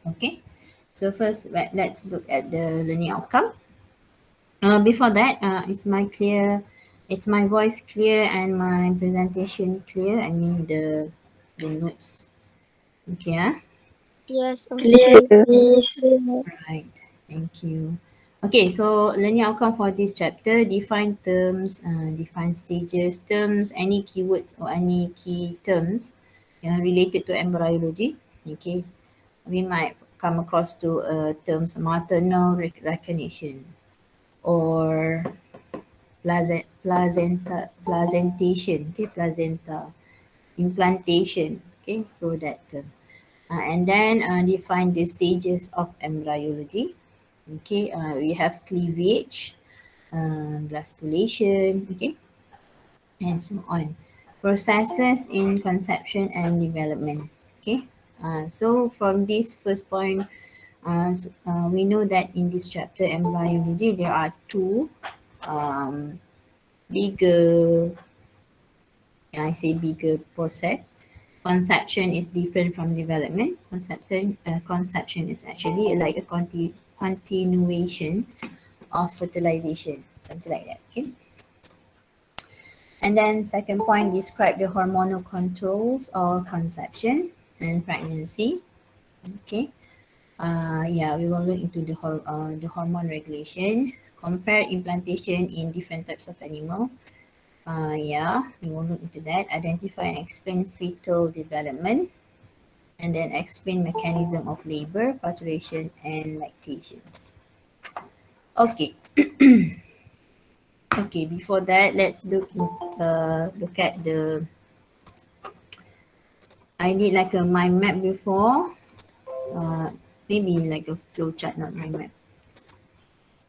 Okay, so first let's look at the learning outcome. Before that, it's my voice clear and my presentation clear. I mean the notes. Okay, Yes, Clear. okay. Clear. right. Thank you. Okay, so learning outcome for this chapter: define terms, define stages, terms, any keywords or any key terms related to embryology. Okay, we might come across to terms maternal recognition or placentation, okay, placenta, implantation, okay, so that term. And then define the stages of embryology. Okay, we have cleavage, blastulation, okay, and so on. Processes in conception and development. Okay, so from this first point, we know that in this chapter embryology there are two um, bigger, can I say bigger process. Conception is different from development. Conception is actually like a continuation of fertilization, something like that. Okay. And then second point, describe the hormonal controls of conception and pregnancy. Okay. Yeah, we will look into the hormone regulation, compare implantation in different types of animals. Yeah, we will look into that. Identify and explain fetal development, and then explain mechanism of labor, parturition, and lactations. Okay. Okay. Before that, let's look at the. I did like a mind map before. Uh, Maybe like a flow chart, not mind map.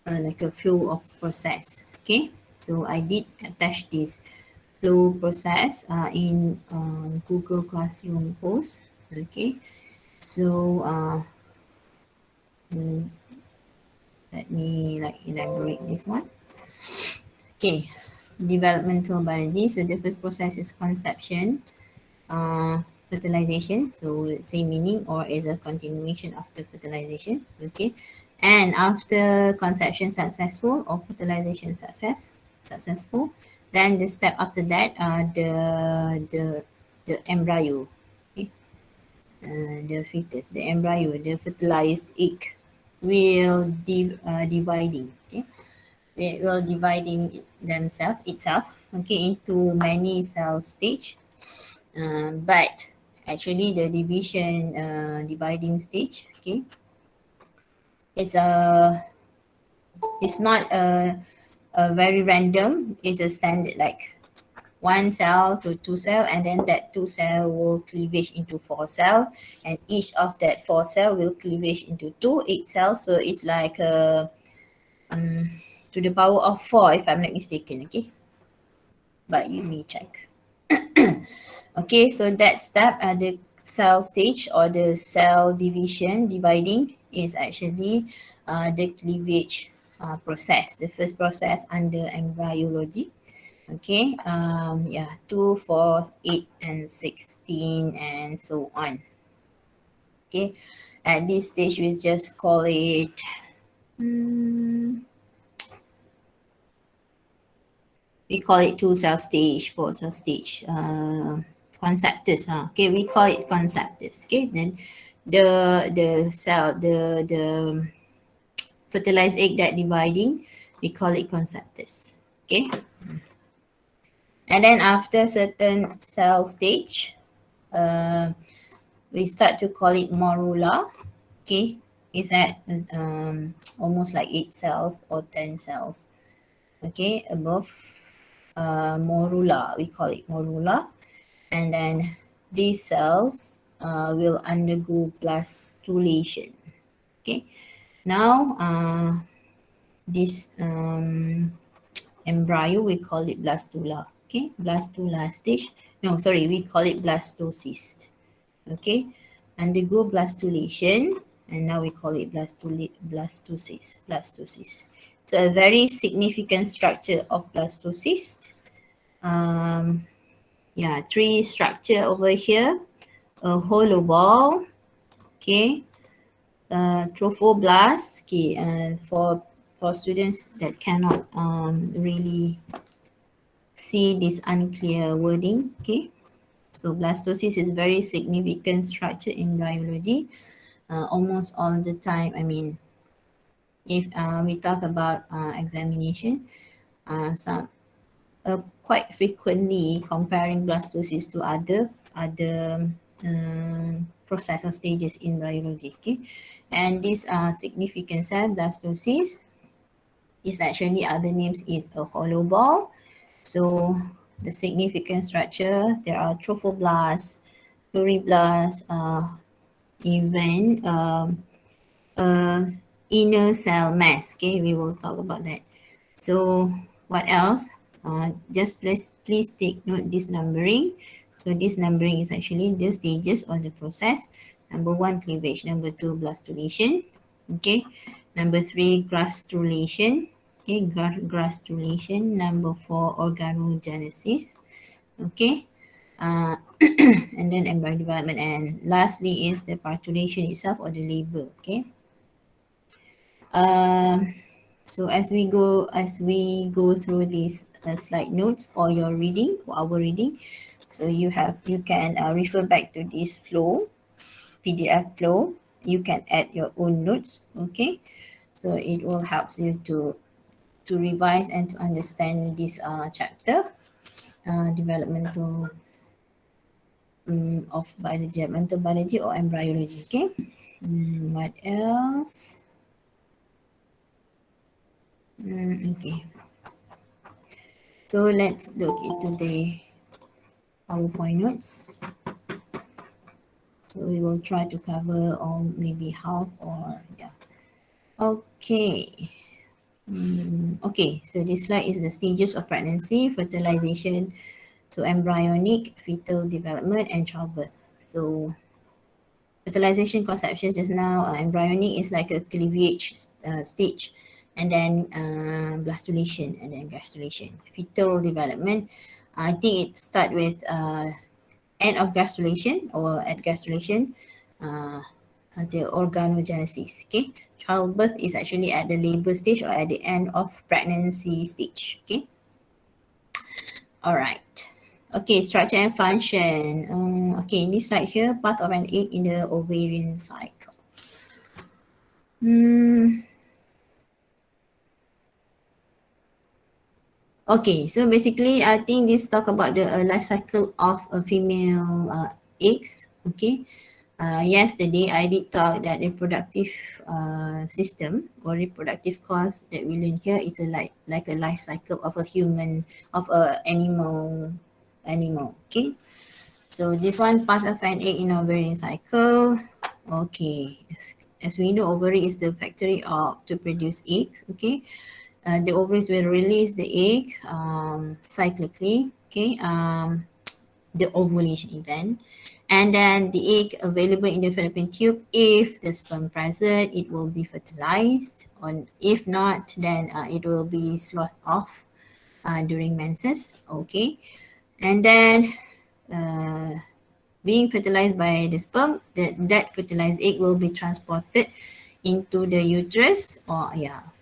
Like a flow of process. Okay. So I did attach this flow process in Google Classroom post. Okay. So mm, let me like elaborate this one. Okay, developmental biology. So the first process is conception, fertilization. So same meaning or is a continuation after fertilization. Okay, and after conception successful or fertilization successful, then the step after that, the embryo. Okay, the fetus, the embryo, the fertilized egg will dividing. Okay, it will dividing itself, okay, into many cell stage. But actually the dividing stage, okay, it's a it's not a very random. It's a standard like one cell to two cell, and then that two cell will cleavage into four cell, and each of that four cell will cleavage into two eight cells. So it's like um, to the power of four, if I'm not mistaken. Okay, but you may check. Okay, so that step at the cell stage or the cell dividing is actually the cleavage process, the first process under embryology. Okay, yeah, 2, 4, 8, and 16, and so on. Okay, at this stage, we just call it. We call it two cell stage, four cell stage, conceptus. Okay, we call it conceptus. Okay, then the fertilized egg that dividing, we call it conceptus. Okay, and then after certain cell stage, we start to call it morula. Okay, is that almost like 8 cells or 10 cells. Okay, above morula, we call it morula, and then these cells will undergo blastulation. Okay, now this embryo, we call it blastula. Okay, blastula stage. No, sorry, we call it blastocyst. Okay, undergo blastulation, and now we call it blastocyst. So a very significant structure of blastocyst. Yeah, tree structure over here, a hollow ball, okay, trophoblast. Okay, for students that cannot really see this unclear wording. Okay, so blastocyst is very significant structure in biology. Almost all the time. I mean, if we talk about examination, some quite frequently comparing blastocyst to other process or stages in biology. Okay, and this significant cell blastocyst is actually other names is a hollow ball. So the significant structure, there are trophoblasts, pluriblasts, even uh, inner cell mass. Okay, we will talk about that. So what else? Just please take note this numbering. So this numbering is actually the stages of the process. Number one, cleavage. Number two, blastulation. Okay. Number three, gastrulation. Okay, gastrulation. Number four, organogenesis. Okay. And then embryo development. And lastly is the parturition itself or the labor. Okay. Um, so as we go through these slide notes or your reading or our reading, so you can refer back to this flow, PDF flow. You can add your own notes. Okay, so it will help you to revise and to understand this chapter, developmental of biology, developmental biology or embryology. Okay, what else? Okay. So let's look into the PowerPoint notes. So we will try to cover all maybe half or yeah. Okay. Okay, so this slide is the stages of pregnancy, fertilization, so embryonic, fetal development, and childbirth. So fertilization conception just now, embryonic is like a cleavage stage, and then blastulation, and then gastrulation. Fetal development, I think it start with end of gastrulation or at gastrulation uh, until organogenesis. Okay, childbirth is actually at the labor stage or at the end of pregnancy stage. Okay, all right. Okay, structure and function. Okay, this slide here, path of an egg in the ovarian cycle. Okay, so basically, I think this talk about the life cycle of a female eggs. Okay, yesterday I did talk that reproductive system or reproductive cause that we learn here is a like a life cycle of a human of a animal. Okay, so this one part of an egg in ovarian cycle. Okay, as we know, ovary is the factory of to produce eggs. Okay, the ovaries will release the egg cyclically. Okay, the ovulation event, and then the egg available in the fallopian tube. If the sperm present, it will be fertilized, or if not, then it will be sloughed off during menses. Okay, and then being fertilized by the sperm, that fertilized egg will be transported into the uterus or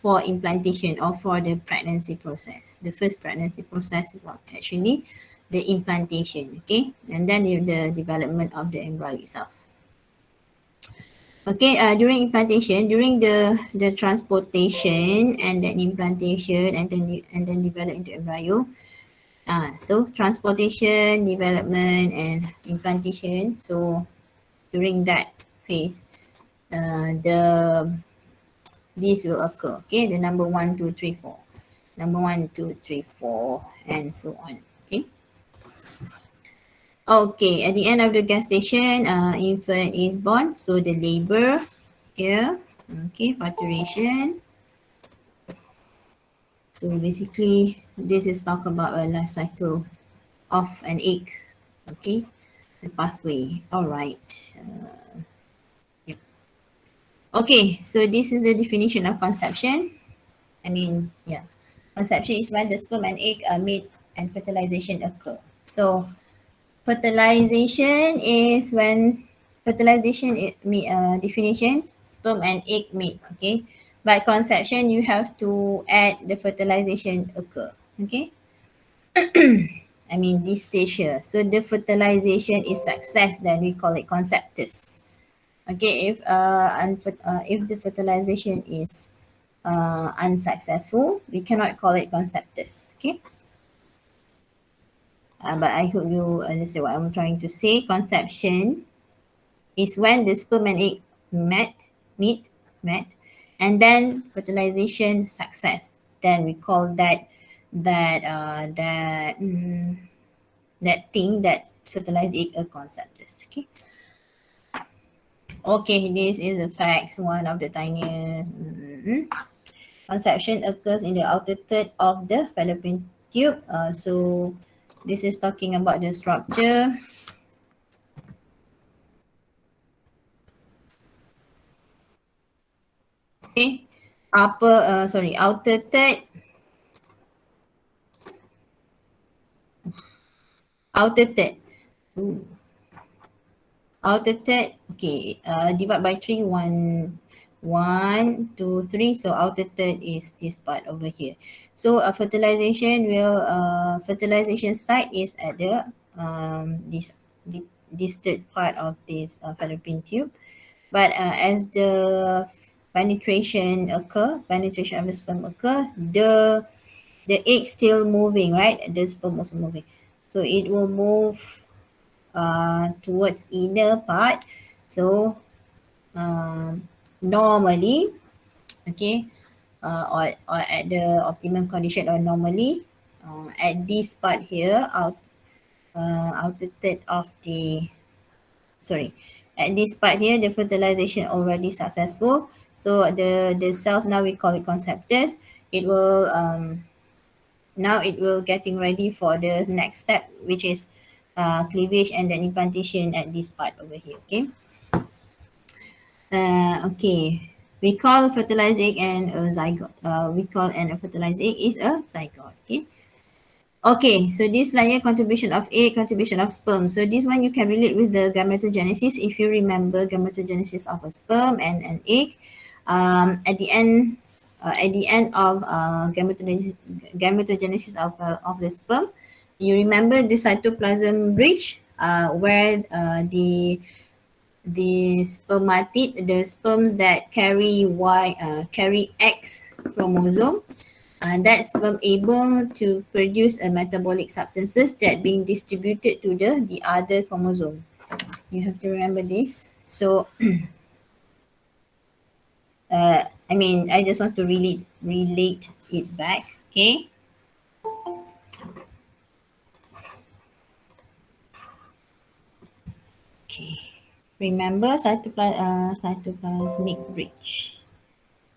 for implantation or for the pregnancy process. The first pregnancy process is actually the implantation, okay, and then the development of the embryo itself. Okay, during implantation, during the transportation and then implantation and then develop into embryo. So transportation, development, and implantation. So during that phase, these will occur. Okay, the number 1, 2, 3, 4, number 1, 2, 3, 4, and so on. Okay. Okay, at the end of the gestation, infant is born. So the labor here, okay, parturition. So basically, this is talk about a life cycle of an egg. Okay, the pathway. All right. Yep. Okay, so this is the definition of conception. Conception is when the sperm and egg are made and fertilization occur. So fertilization is when fertilization definition sperm and egg mate. Okay, by conception you have to add the fertilization occur. Okay, I mean this stage here. So the fertilization is success, then we call it conceptus. Okay, if the fertilization is unsuccessful, we cannot call it conceptus. Okay, but I hope you understand what I'm trying to say. Conception is when the sperm and egg met, meet, met, and then fertilization success. Then we call that thing that fertilized egg a conceptus. Okay. Okay, this is the facts. One of the tiniest. Conception occurs in the outer third of the fallopian tube. So this is talking about the structure. Okay, outer third, outer third. Ooh. Outer third, okay, divide by 3, 1, 2, 3. So outer third is this part over here. So fertilization site is at the this third part of this fallopian tube. But as the penetration of the sperm occur, the egg still moving, right? The sperm also moving. So it will move towards inner part. So normally, okay, or at the optimum condition, or normally at this part here, outer third of the, sorry, at this part here, the fertilization already successful. So the cells, now we call it conceptus. It will now it will getting ready for the next step, which is cleavage and then implantation at this part over here. Okay. Okay. We call fertilized egg and a zygote. We call and a fertilized egg is a zygote. Okay. Okay, so this layer contribution of egg, contribution of sperm. So this one you can relate with the gametogenesis. If you remember gametogenesis of a sperm and an egg, at the end of gametogenesis of the sperm, you remember the cytoplasm bridge, where the spermatid, the sperms that carry X chromosome, and that sperm able to produce a metabolic substances that being distributed to the other chromosome. You have to remember this. So I mean, I just want to relate it back. Okay. Okay. Remember cytoplasmic bridge.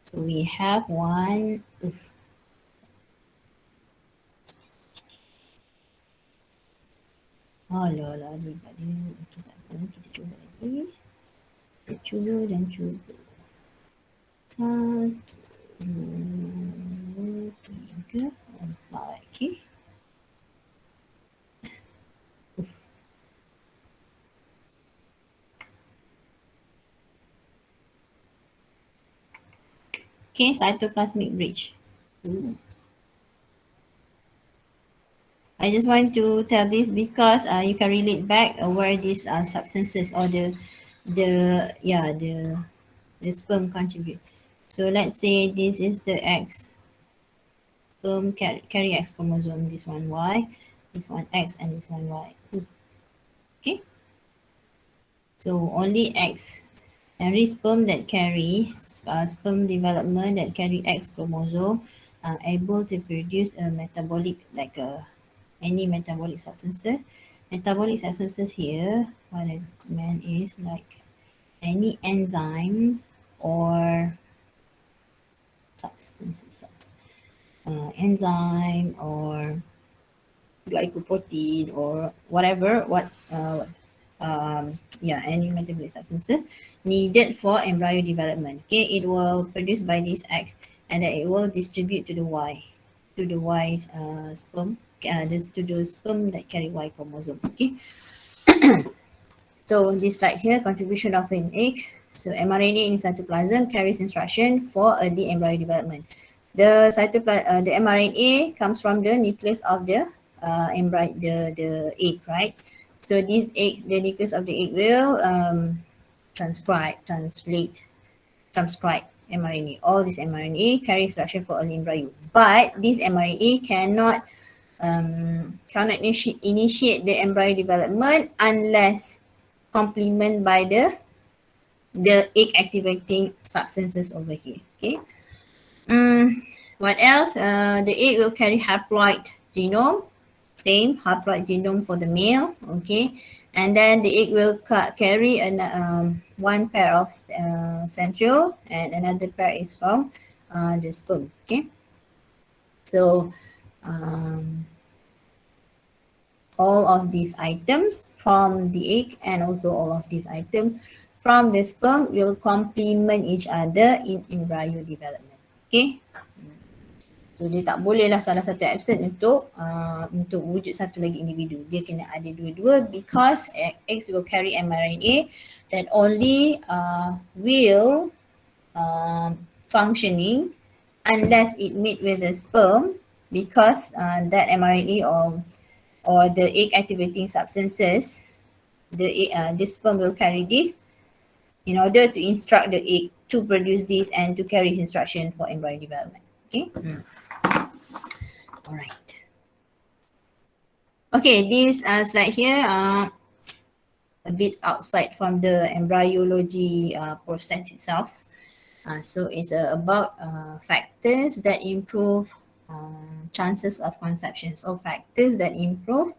So we have one. Oh lola, hebat dia. Okey, tak apa. Kita cuba lagi. Kita cuba dan cuba. 1, 2, 3, 4. Okay. Okay, cytoplasmic bridge. Ooh. I just want to tell this because you can relate back where these substances or the sperm contribute. So let's say this is the X sperm carry X chromosome. This one Y, this one X, and this one Y. Ooh. Okay. So only X. Every sperm that carry sperm development that carry X chromosome are able to produce a metabolic, like any metabolic substances. Metabolic substances here, what I meant is like any enzymes or substances, enzyme or glycoprotein or whatever, any metabolic substances needed for embryo development. Okay, it will produce by this X, and then it will distribute to the Y, to the Y's sperm, to the sperm that carry Y chromosome. Okay, so this slide here, contribution of an egg. So mRNA in cytoplasm carries instruction for early embryo development. The mRNA comes from the nucleus of the embryo, the egg, right? So these eggs, the nucleus of the egg will transcribe mRNA. All this mRNA carry instruction for early embryo, but this mRNA cannot initiate the embryo development unless complemented by the egg activating substances over here. Okay. What else? The egg will carry haploid genome, same haploid genome for the male. Okay, and then the egg will carry one pair of centriole and another pair is from the sperm. Okay, so um, all of these items from the egg and also all of these items from the sperm will complement each other in embryo development. Okay. So dia tak boleh lah salah satu absent untuk wujud satu lagi individu. Dia kena ada dua-dua because eggs will carry mRNA that only will functioning unless it meet with the sperm because that mRNA or the egg activating substances, the sperm will carry this in order to instruct the egg to produce this and to carry instruction for embryo development. Okay. All right. Okay, this slide here a bit outside from the embryology process itself. So it's about factors that improve chances of conception. So factors that improve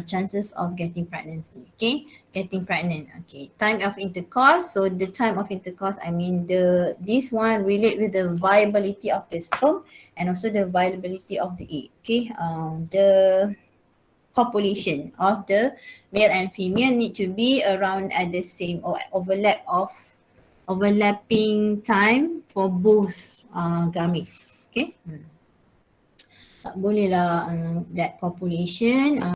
chances of getting pregnancy. Okay, getting pregnant. Okay, time of intercourse. So the time of intercourse, I mean this one relate with the viability of the sperm and also the viability of the egg. Okay, the population of the male and female need to be around at the same or overlapping time for both gametes. Okay. Tak boleh lah that population